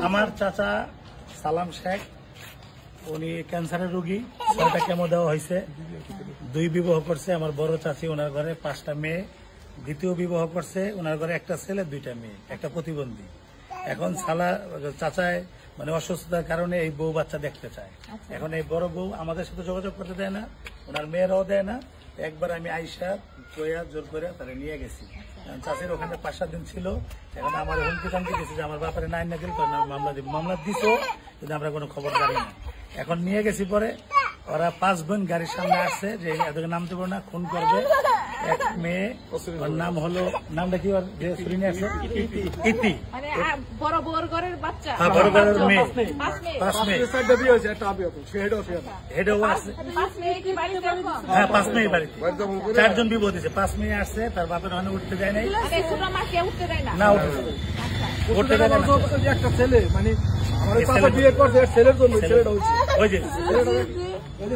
আমার চাচা সালাম শেখ, উনি ক্যান্সারের রোগী, 6টা কেমো দেওয়া হয়েছে, 2 বিবাহ করছে। আমার বড় চাচি, ওনার ঘরে 5টা মেয়ে, দ্বিতীয় বিবাহ করছে, ওনার ঘরে 1টা ছেলে, 2টা মেয়ে, একটা প্রতিবন্ধী। এখন চাচায় মানে অসুস্থতার কারণে এই বউ বাচ্চা দেখতে চায়। এখন এই বড় বউ আমাদের সাথে যোগাযোগ করতে দেয় না, ওনার মেয়েরাও দেয় না। একবার আমি আইসা জোর করে তারা নিয়ে গেছি। চাষির ওখানে 5-7 দিন ছিল। এখন আমার হুমকি টামকি দিচ্ছে যে আমার ব্যাপারে না না গেলে মামলা দিব। মামলা দিত, কিন্তু আমরা কোনো খবর জানি না। এখন নিয়ে গেছি, পরে ওরা 5 বোন গাড়ির সামনে আসছে যে এদেরকে নামতে পারবো না, খুন করবে। এক মেয়ে, ওর নাম হলো, নামটা কি ওর যে শুনে আছে, ইতি, বড় বড় ঘরের বাচ্চা, হ্যাঁ বড় ঘরের মেয়ে, 5 মেয়ে, হেডও আছে, হ্যাঁ 5 মেয়ে বাড়িতে, 4 জন বিবাহ দিয়েছে। 5 মেয়ে আসছে, তার বাপের ওখানে উঠতে দেয় নাই, না উঠতে দেয় না। একটা ছেলে মানে বিয়ে করছে ছেলের জন্য, ছেলেটা হচ্ছে ওই যে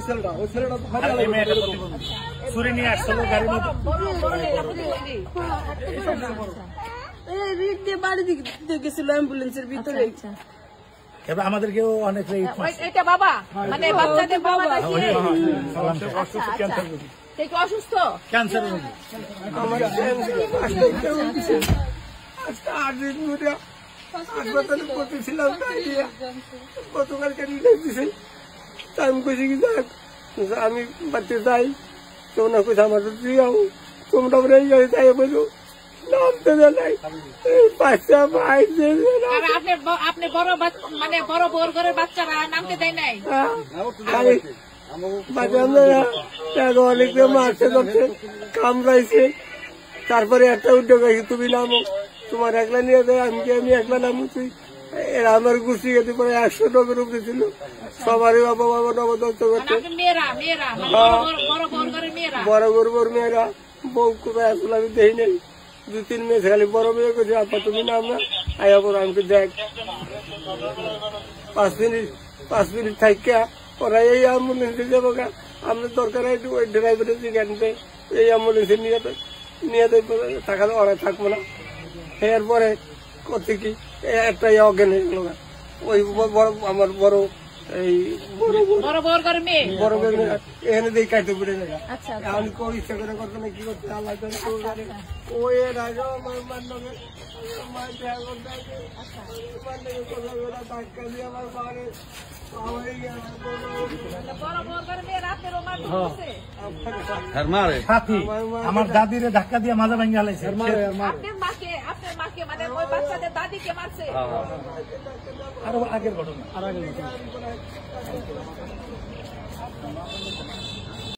ছেলেটা, ওই ছেলেটা তো আর এই মেয়েটা প্রতিবন্ধী, চুরি নিয়ে আসছিল গাড়ির মধ্যে। বাড়ি দিকে গেছিল অ্যাম্বুলেন্সের ভিতরে। এবার আমাদেরকেও অনেক এটা বাবা মানে বাচ্চাদের বাবা অসুস্থ, ক্যান্সার রোগী। হাসপাতালে ভর্তি ছিলাম, গতকালকে আমি কইছি কি আমি বাড়িতে যাই, তোমরা কইছে আমার দিয়াও, তোমরা যাই বলো নামতে নাই। বাচ্চা আপনি বড় মানে বড় বড় ঘরের বাচ্চারা নামতে দেয় নাই। অনেকে মারছে ধরছে, কামড়াইছে। তারপরে একটা উদ্যোগ আছে, তুমি নামো, তোমার একলা নিয়ে দেয়, আমি একলা নামো। তুই এরা আমার গুছি গেছে, পরে 100 টাকার উপরে ছিল। সবারই বাবা বাবা নবদত্ত করছে, বড় বড় মেয়েরা। বউ কোথায় আসলে আমি দেখি নাই, 2-3 মেয়ে খালি বড় মেয়ে করছে, আপা তুমি নাম না, আয়া পর আমাকে দেখ। 5 মিনিট থাকিয়া ওরা এই অ্যাম্বুলেন্সে যাবো, আমরা দরকার হয় ওই ড্রাইভারের জিজ্ঞানতে এই অ্যাম্বুলেন্সে নিয়ে থাকা, ওরা থাকবো না। এরপরে করতে কি একটা অজ্ঞান হয়ে গেল, ওই আমার বড় এই বড় এখানে দিয়ে কাটতে পড়ে যায়। আমি কোন ইচ্ছা করে করতে না, কি করতে আল্লাহ ওই এর আগে আমার ধাক্কা দিয়ে আমার বাড়ি আমার দাদিরে ধাক্কা দিয়ে মাথা ভেঙে হালাইছে। আরো আগের ঘটনা,